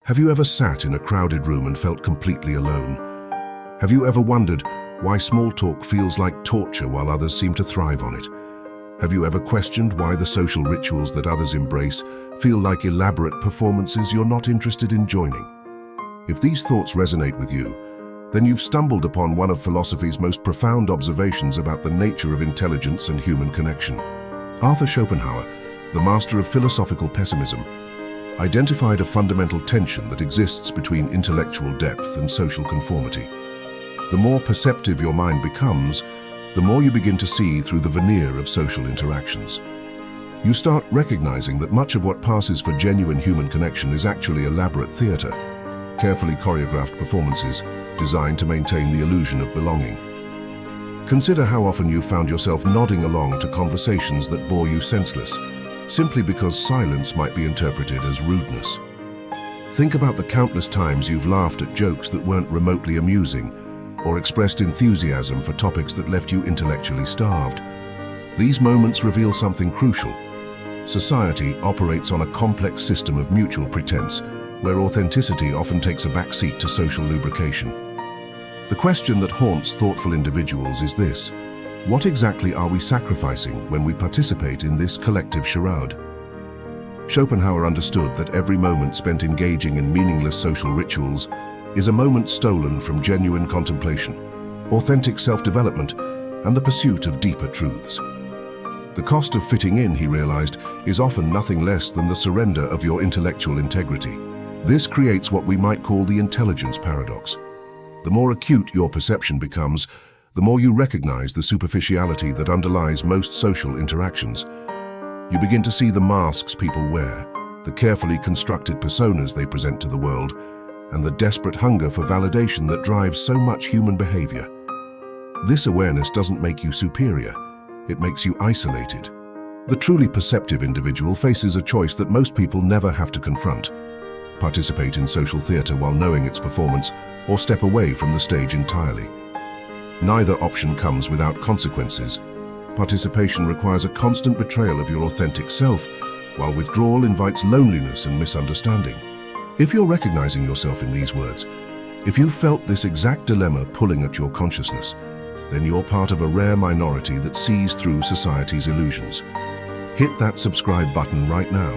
Have you ever sat in a crowded room and felt completely alone? Have you ever wondered why small talk feels like torture while others seem to thrive on it? Have you ever questioned why the social rituals that others embrace feel like elaborate performances you're not interested in joining? If these thoughts resonate with you, then you've stumbled upon one of philosophy's most profound observations about the nature of intelligence and human connection. Arthur Schopenhauer, the master of philosophical pessimism, identified a fundamental tension that exists between intellectual depth and social conformity. The more perceptive your mind becomes, the more you begin to see through the veneer of social interactions. You start recognizing that much of what passes for genuine human connection is actually elaborate theater, carefully choreographed performances designed to maintain the illusion of belonging. Consider how often you've found yourself nodding along to conversations that bore you senseless, simply because silence might be interpreted as rudeness. Think about the countless times you've laughed at jokes that weren't remotely amusing, or expressed enthusiasm for topics that left you intellectually starved. These moments reveal something crucial. Society operates on a complex system of mutual pretense, where authenticity often takes a backseat to social lubrication. The question that haunts thoughtful individuals is this: what exactly are we sacrificing when we participate in this collective charade? Schopenhauer understood that every moment spent engaging in meaningless social rituals is a moment stolen from genuine contemplation, authentic self-development, and the pursuit of deeper truths. The cost of fitting in, he realized, is often nothing less than the surrender of your intellectual integrity. This creates what we might call the intelligence paradox. The more acute your perception becomes, the more you recognize the superficiality that underlies most social interactions. You begin to see the masks people wear, the carefully constructed personas they present to the world, and the desperate hunger for validation that drives so much human behavior. This awareness doesn't make you superior, it makes you isolated. The truly perceptive individual faces a choice that most people never have to confront: participate in social theater while knowing its performance, or step away from the stage entirely. Neither option comes without consequences. Participation requires a constant betrayal of your authentic self, while withdrawal invites loneliness and misunderstanding. If you're recognizing yourself in these words, if you've felt this exact dilemma pulling at your consciousness, then you're part of a rare minority that sees through society's illusions. Hit that subscribe button right now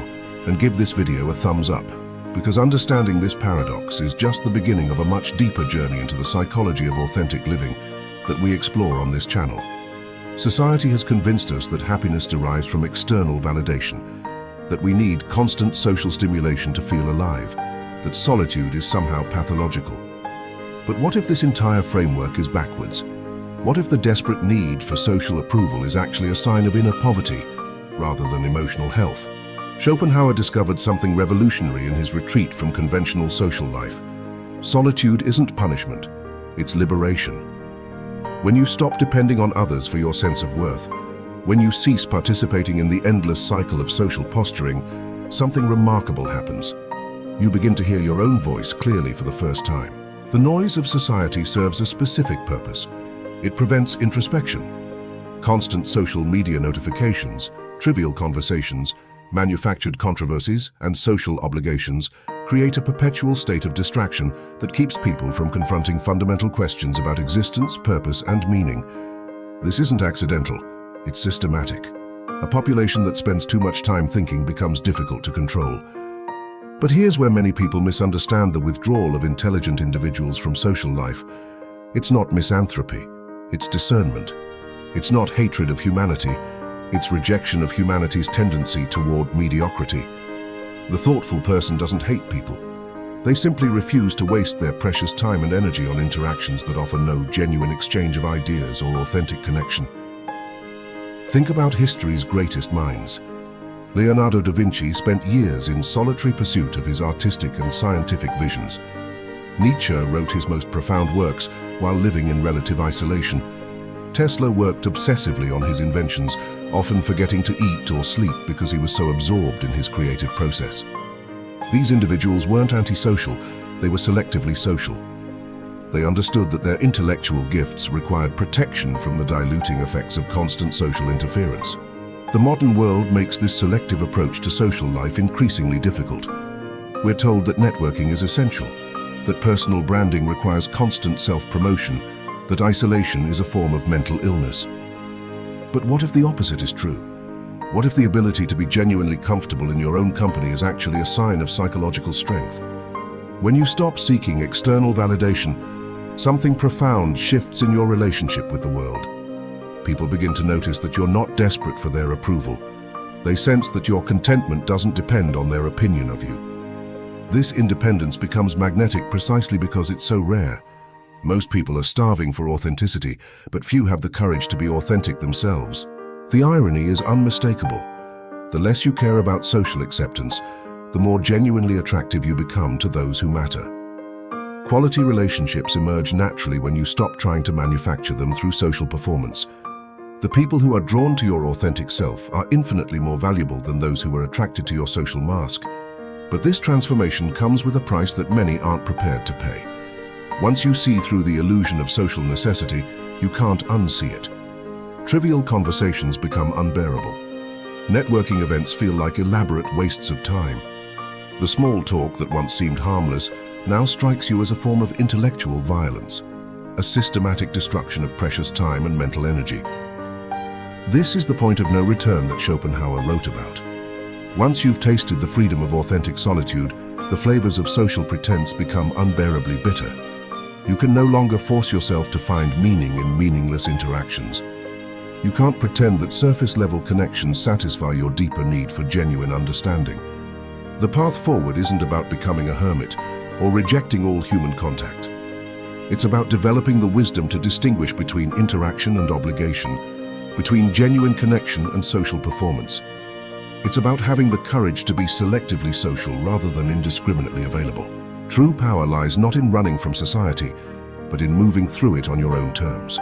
and give this video a thumbs up, because understanding this paradox is just the beginning of a much deeper journey into the psychology of authentic living that we explore on this channel. Society has convinced us that happiness derives from external validation, that we need constant social stimulation to feel alive, that solitude is somehow pathological. But what if this entire framework is backwards? What if the desperate need for social approval is actually a sign of inner poverty, rather than emotional health? Schopenhauer discovered something revolutionary in his retreat from conventional social life. Solitude isn't punishment, it's liberation. When you stop depending on others for your sense of worth, when you cease participating in the endless cycle of social posturing, something remarkable happens. You begin to hear your own voice clearly for the first time. The noise of society serves a specific purpose. It prevents introspection. Constant social media notifications, trivial conversations, manufactured controversies, and social obligations create a perpetual state of distraction that keeps people from confronting fundamental questions about existence, purpose, and meaning. This isn't accidental, it's systematic. A population that spends too much time thinking becomes difficult to control. But here's where many people misunderstand the withdrawal of intelligent individuals from social life. It's not misanthropy, it's discernment. It's not hatred of humanity, it's rejection of humanity's tendency toward mediocrity. The thoughtful person doesn't hate people. They simply refuse to waste their precious time and energy on interactions that offer no genuine exchange of ideas or authentic connection. Think about history's greatest minds. Leonardo da Vinci spent years in solitary pursuit of his artistic and scientific visions. Nietzsche wrote his most profound works while living in relative isolation. Tesla worked obsessively on his inventions, often forgetting to eat or sleep because he was so absorbed in his creative process. These individuals weren't antisocial, they were selectively social. They understood that their intellectual gifts required protection from the diluting effects of constant social interference. The modern world makes this selective approach to social life increasingly difficult. We're told that networking is essential, that personal branding requires constant self-promotion, that isolation is a form of mental illness. But what if the opposite is true? What if the ability to be genuinely comfortable in your own company is actually a sign of psychological strength? When you stop seeking external validation, something profound shifts in your relationship with the world. People begin to notice that you're not desperate for their approval. They sense that your contentment doesn't depend on their opinion of you. This independence becomes magnetic precisely because it's so rare. Most people are starving for authenticity, but few have the courage to be authentic themselves. The irony is unmistakable. The less you care about social acceptance, the more genuinely attractive you become to those who matter. Quality relationships emerge naturally when you stop trying to manufacture them through social performance. The people who are drawn to your authentic self are infinitely more valuable than those who are attracted to your social mask. But this transformation comes with a price that many aren't prepared to pay. Once you see through the illusion of social necessity, you can't unsee it. Trivial conversations become unbearable. Networking events feel like elaborate wastes of time. The small talk that once seemed harmless now strikes you as a form of intellectual violence, a systematic destruction of precious time and mental energy. This is the point of no return that Schopenhauer wrote about. Once you've tasted the freedom of authentic solitude, the flavors of social pretense become unbearably bitter. You can no longer force yourself to find meaning in meaningless interactions. You can't pretend that surface-level connections satisfy your deeper need for genuine understanding. The path forward isn't about becoming a hermit or rejecting all human contact. It's about developing the wisdom to distinguish between interaction and obligation, between genuine connection and social performance. It's about having the courage to be selectively social rather than indiscriminately available. True power lies not in running from society, but in moving through it on your own terms.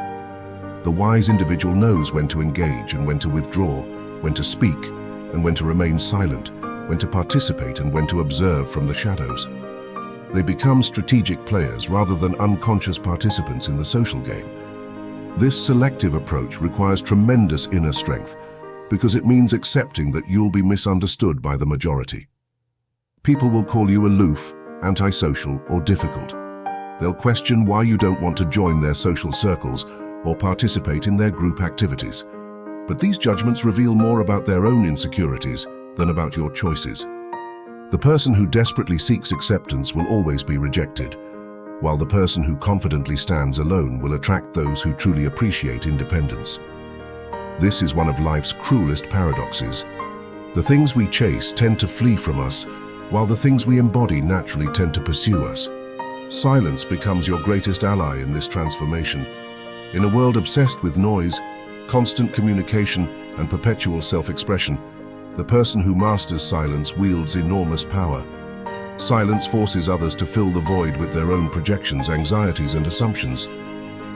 The wise individual knows when to engage and when to withdraw, when to speak and when to remain silent, when to participate and when to observe from the shadows. They become strategic players rather than unconscious participants in the social game. This selective approach requires tremendous inner strength because it means accepting that you'll be misunderstood by the majority. People will call you aloof, antisocial, or difficult. They'll question why you don't want to join their social circles or participate in their group activities. But these judgments reveal more about their own insecurities than about your choices. The person who desperately seeks acceptance will always be rejected, while the person who confidently stands alone will attract those who truly appreciate independence. This is one of life's cruelest paradoxes. The things we chase tend to flee from us, while the things we embody naturally tend to pursue us. Silence becomes your greatest ally in this transformation. In a world obsessed with noise, constant communication, and perpetual self-expression, the person who masters silence wields enormous power. Silence forces others to fill the void with their own projections, anxieties, and assumptions.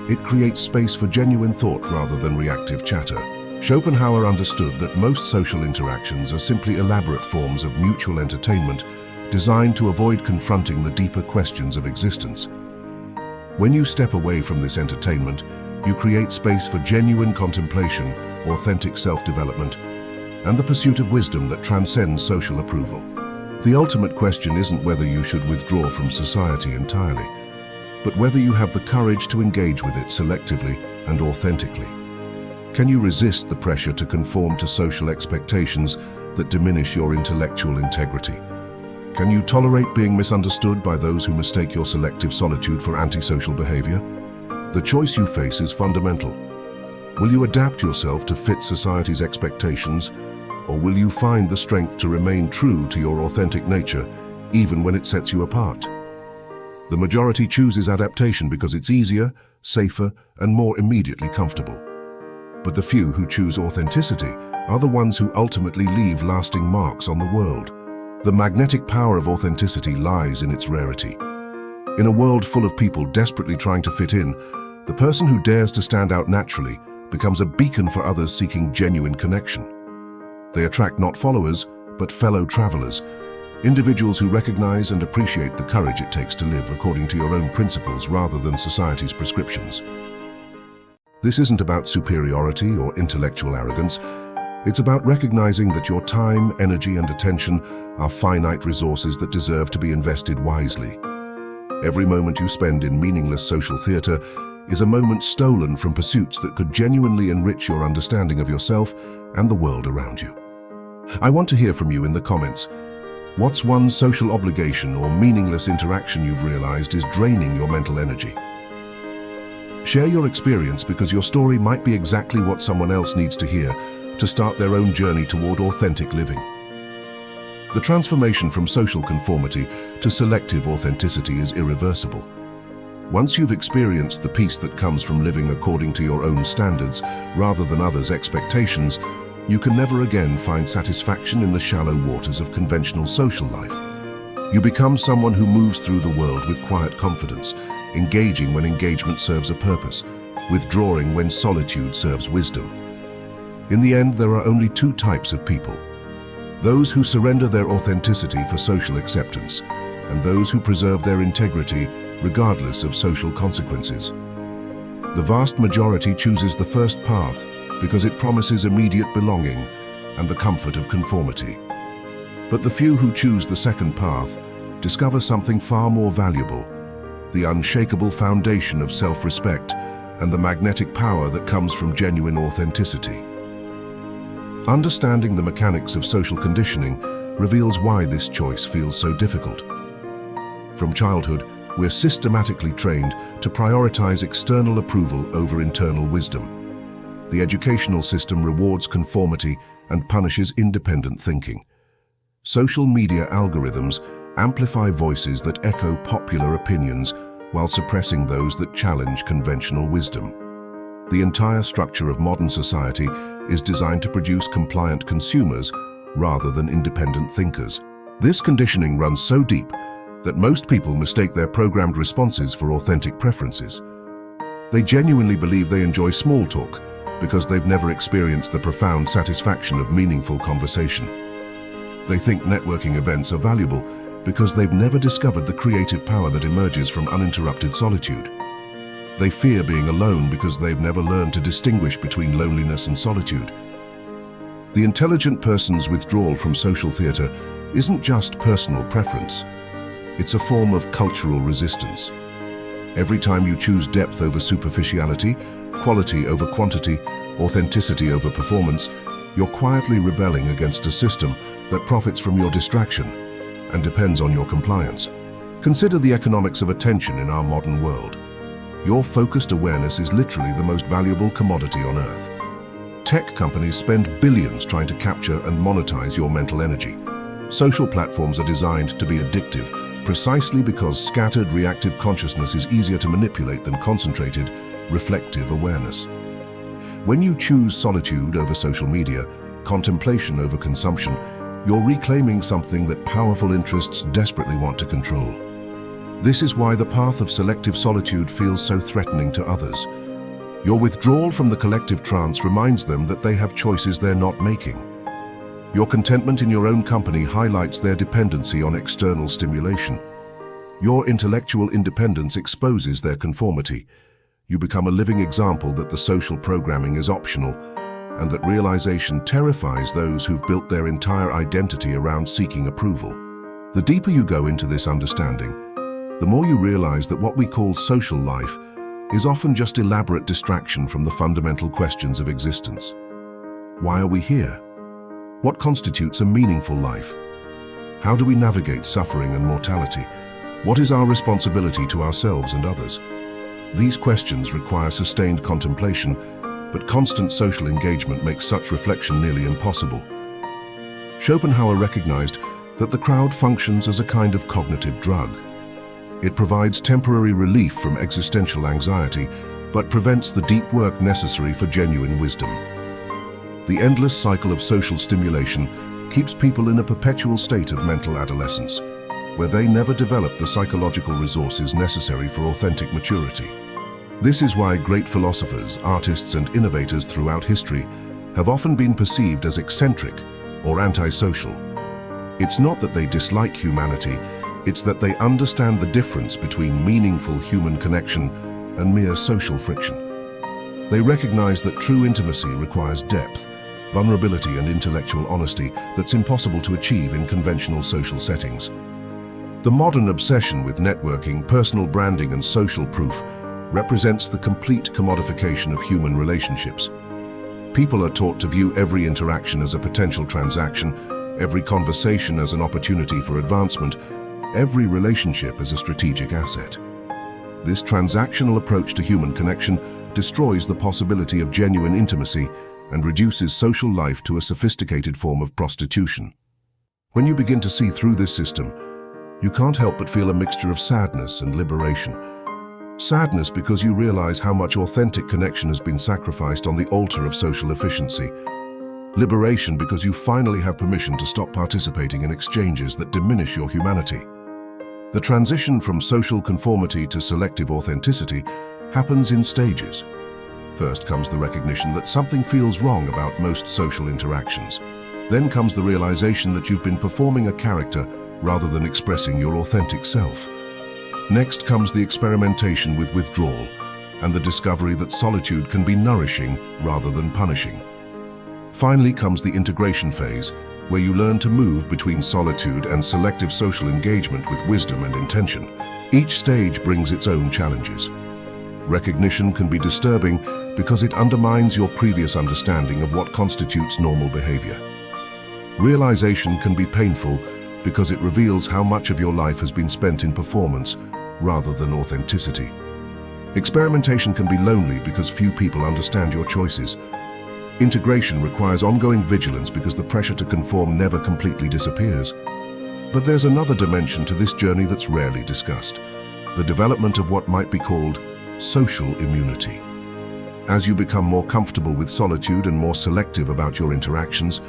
It creates space for genuine thought rather than reactive chatter. Schopenhauer understood that most social interactions are simply elaborate forms of mutual entertainment designed to avoid confronting the deeper questions of existence. When you step away from this entertainment, you create space for genuine contemplation, authentic self-development, and the pursuit of wisdom that transcends social approval. The ultimate question isn't whether you should withdraw from society entirely, but whether you have the courage to engage with it selectively and authentically. Can you resist the pressure to conform to social expectations that diminish your intellectual integrity? Can you tolerate being misunderstood by those who mistake your selective solitude for antisocial behavior? The choice you face is fundamental. Will you adapt yourself to fit society's expectations, or will you find the strength to remain true to your authentic nature, even when it sets you apart? The majority chooses adaptation because it's easier, safer, and more immediately comfortable. But the few who choose authenticity are the ones who ultimately leave lasting marks on the world. The magnetic power of authenticity lies in its rarity. In a world full of people desperately trying to fit in, the person who dares to stand out naturally becomes a beacon for others seeking genuine connection. They attract not followers, but fellow travelers, individuals who recognize and appreciate the courage it takes to live according to your own principles rather than society's prescriptions. This isn't about superiority or intellectual arrogance. It's about recognizing that your time, energy, and attention are finite resources that deserve to be invested wisely. Every moment you spend in meaningless social theater is a moment stolen from pursuits that could genuinely enrich your understanding of yourself and the world around you. I want to hear from you in the comments. What's one social obligation or meaningless interaction you've realized is draining your mental energy? Share your experience, because your story might be exactly what someone else needs to hear to start their own journey toward authentic living. The transformation from social conformity to selective authenticity is irreversible. Once you've experienced the peace that comes from living according to your own standards rather than others' expectations, you can never again find satisfaction in the shallow waters of conventional social life. You become someone who moves through the world with quiet confidence, engaging when engagement serves a purpose, withdrawing when solitude serves wisdom. In the end, there are only two types of people: those who surrender their authenticity for social acceptance, and those who preserve their integrity regardless of social consequences. The vast majority chooses the first path because it promises immediate belonging and the comfort of conformity. But the few who choose the second path discover something far more valuable: the unshakable foundation of self-respect and the magnetic power that comes from genuine authenticity. Understanding the mechanics of social conditioning reveals why this choice feels so difficult. From childhood, we're systematically trained to prioritize external approval over internal wisdom. The educational system rewards conformity and punishes independent thinking. Social media algorithms amplify voices that echo popular opinions while suppressing those that challenge conventional wisdom. The entire structure of modern society is designed to produce compliant consumers rather than independent thinkers. This conditioning runs so deep that most people mistake their programmed responses for authentic preferences. They genuinely believe they enjoy small talk because they've never experienced the profound satisfaction of meaningful conversation. They think networking events are valuable because they've never discovered the creative power that emerges from uninterrupted solitude. They fear being alone because they've never learned to distinguish between loneliness and solitude. The intelligent person's withdrawal from social theater isn't just personal preference. It's a form of cultural resistance. Every time you choose depth over superficiality, quality over quantity, authenticity over performance, you're quietly rebelling against a system that profits from your distraction and depends on your compliance. Consider the economics of attention in our modern world. Your focused awareness is literally the most valuable commodity on Earth. Tech companies spend billions trying to capture and monetize your mental energy. Social platforms are designed to be addictive, precisely because scattered, reactive consciousness is easier to manipulate than concentrated, reflective awareness. When you choose solitude over social media, contemplation over consumption, you're reclaiming something that powerful interests desperately want to control. This is why the path of selective solitude feels so threatening to others. Your withdrawal from the collective trance reminds them that they have choices they're not making. Your contentment in your own company highlights their dependency on external stimulation. Your intellectual independence exposes their conformity. You become a living example that the social programming is optional, and that realization terrifies those who've built their entire identity around seeking approval. The deeper you go into this understanding, the more you realize that what we call social life is often just elaborate distraction from the fundamental questions of existence. Why are we here? What constitutes a meaningful life? How do we navigate suffering and mortality? What is our responsibility to ourselves and others? These questions require sustained contemplation, but constant social engagement makes such reflection nearly impossible. Schopenhauer recognized that the crowd functions as a kind of cognitive drug. It provides temporary relief from existential anxiety, but prevents the deep work necessary for genuine wisdom. The endless cycle of social stimulation keeps people in a perpetual state of mental adolescence, where they never develop the psychological resources necessary for authentic maturity. This is why great philosophers, artists, and innovators throughout history have often been perceived as eccentric or antisocial. It's not that they dislike humanity, it's that they understand the difference between meaningful human connection and mere social friction. They recognize that true intimacy requires depth, vulnerability and intellectual honesty that's impossible to achieve in conventional social settings. The modern obsession with networking, personal branding, and social proof represents the complete commodification of human relationships. People are taught to view every interaction as a potential transaction, every conversation as an opportunity for advancement, every relationship as a strategic asset. This transactional approach to human connection destroys the possibility of genuine intimacy and reduces social life to a sophisticated form of prostitution. When you begin to see through this system, you can't help but feel a mixture of sadness and liberation. Sadness because you realize how much authentic connection has been sacrificed on the altar of social efficiency. Liberation because you finally have permission to stop participating in exchanges that diminish your humanity. The transition from social conformity to selective authenticity happens in stages. First comes the recognition that something feels wrong about most social interactions. Then comes the realization that you've been performing a character rather than expressing your authentic self. Next comes the experimentation with withdrawal and the discovery that solitude can be nourishing rather than punishing. Finally comes the integration phase, where you learn to move between solitude and selective social engagement with wisdom and intention. Each stage brings its own challenges. Recognition can be disturbing because it undermines your previous understanding of what constitutes normal behavior. Realization can be painful because it reveals how much of your life has been spent in performance rather than authenticity. Experimentation can be lonely because few people understand your choices. Integration requires ongoing vigilance because the pressure to conform never completely disappears. But there's another dimension to this journey that's rarely discussed: the development of what might be called social immunity. As you become more comfortable with solitude and more selective about your interactions,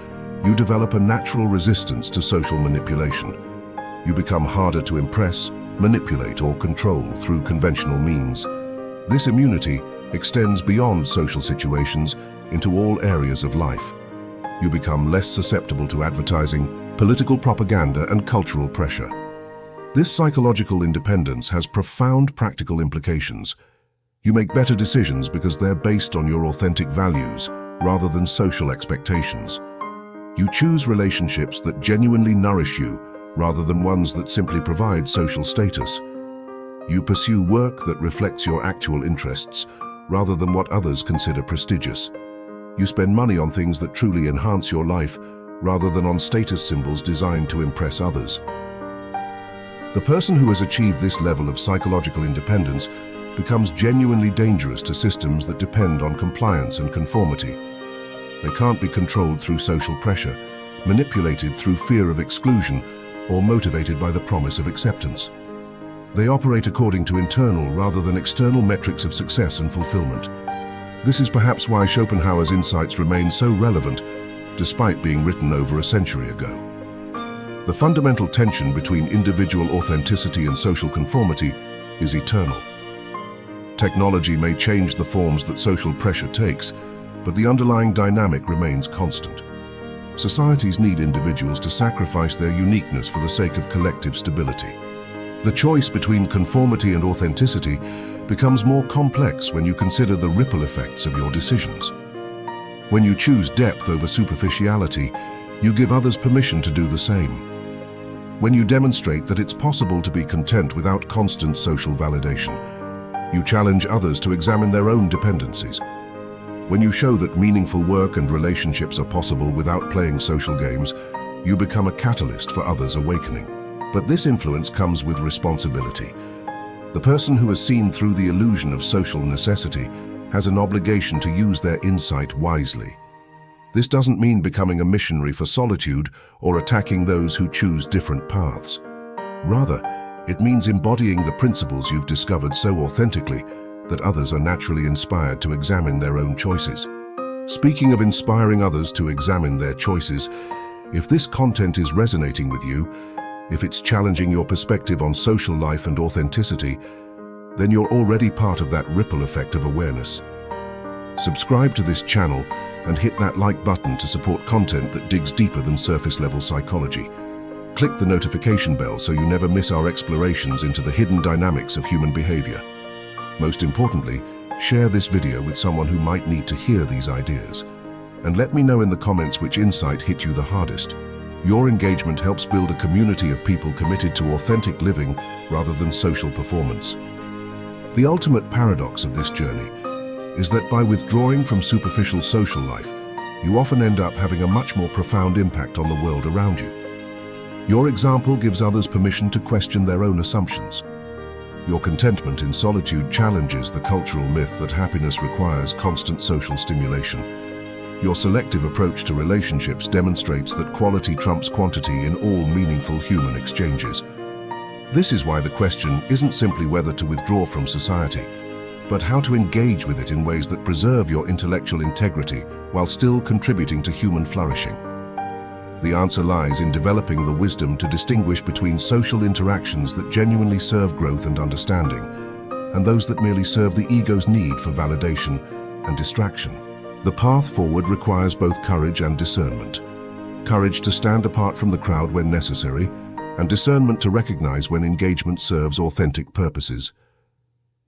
you develop a natural resistance to social manipulation. You become harder to impress, manipulate, or control through conventional means. This immunity extends beyond social situations into all areas of life. You become less susceptible to advertising, political propaganda, and cultural pressure. This psychological independence has profound practical implications. You make better decisions because they're based on your authentic values rather than social expectations. You choose relationships that genuinely nourish you rather than ones that simply provide social status. You pursue work that reflects your actual interests rather than what others consider prestigious. You spend money on things that truly enhance your life rather than on status symbols designed to impress others. The person who has achieved this level of psychological independence becomes genuinely dangerous to systems that depend on compliance and conformity. They can't be controlled through social pressure, manipulated through fear of exclusion, or motivated by the promise of acceptance. They operate according to internal rather than external metrics of success and fulfillment. This is perhaps why Schopenhauer's insights remain so relevant, despite being written over a century ago. The fundamental tension between individual authenticity and social conformity is eternal. Technology may change the forms that social pressure takes, but the underlying dynamic remains constant. Societies need individuals to sacrifice their uniqueness for the sake of collective stability. The choice between conformity and authenticity becomes more complex when you consider the ripple effects of your decisions. When you choose depth over superficiality, you give others permission to do the same. When you demonstrate that it's possible to be content without constant social validation, you challenge others to examine their own dependencies. When you show that meaningful work and relationships are possible without playing social games, you become a catalyst for others' awakening. But this influence comes with responsibility. The person who has seen through the illusion of social necessity has an obligation to use their insight wisely. This doesn't mean becoming a missionary for solitude or attacking those who choose different paths. Rather, it means embodying the principles you've discovered so authentically that others are naturally inspired to examine their own choices. Speaking of inspiring others to examine their choices, if this content is resonating with you, if it's challenging your perspective on social life and authenticity, then you're already part of that ripple effect of awareness. Subscribe to this channel and hit that like button to support content that digs deeper than surface-level psychology. Click the notification bell so you never miss our explorations into the hidden dynamics of human behavior. Most importantly, share this video with someone who might need to hear these ideas. And let me know in the comments which insight hit you the hardest. Your engagement helps build a community of people committed to authentic living rather than social performance. The ultimate paradox of this journey is that by withdrawing from superficial social life, you often end up having a much more profound impact on the world around you. Your example gives others permission to question their own assumptions. Your contentment in solitude challenges the cultural myth that happiness requires constant social stimulation. Your selective approach to relationships demonstrates that quality trumps quantity in all meaningful human exchanges. This is why the question isn't simply whether to withdraw from society, but how to engage with it in ways that preserve your intellectual integrity while still contributing to human flourishing. The answer lies in developing the wisdom to distinguish between social interactions that genuinely serve growth and understanding, and those that merely serve the ego's need for validation and distraction. The path forward requires both courage and discernment. Courage to stand apart from the crowd when necessary, and discernment to recognize when engagement serves authentic purposes.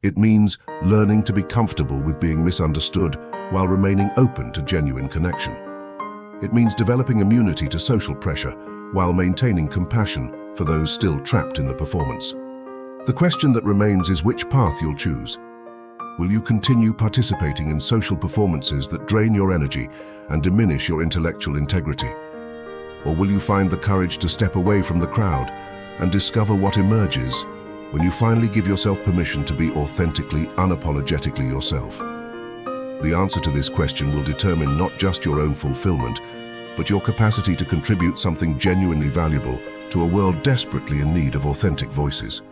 It means learning to be comfortable with being misunderstood while remaining open to genuine connection. It means developing immunity to social pressure while maintaining compassion for those still trapped in the performance. The question that remains is which path you'll choose. Will you continue participating in social performances that drain your energy and diminish your intellectual integrity? Or will you find the courage to step away from the crowd and discover what emerges when you finally give yourself permission to be authentically, unapologetically yourself? The answer to this question will determine not just your own fulfillment, but your capacity to contribute something genuinely valuable to a world desperately in need of authentic voices.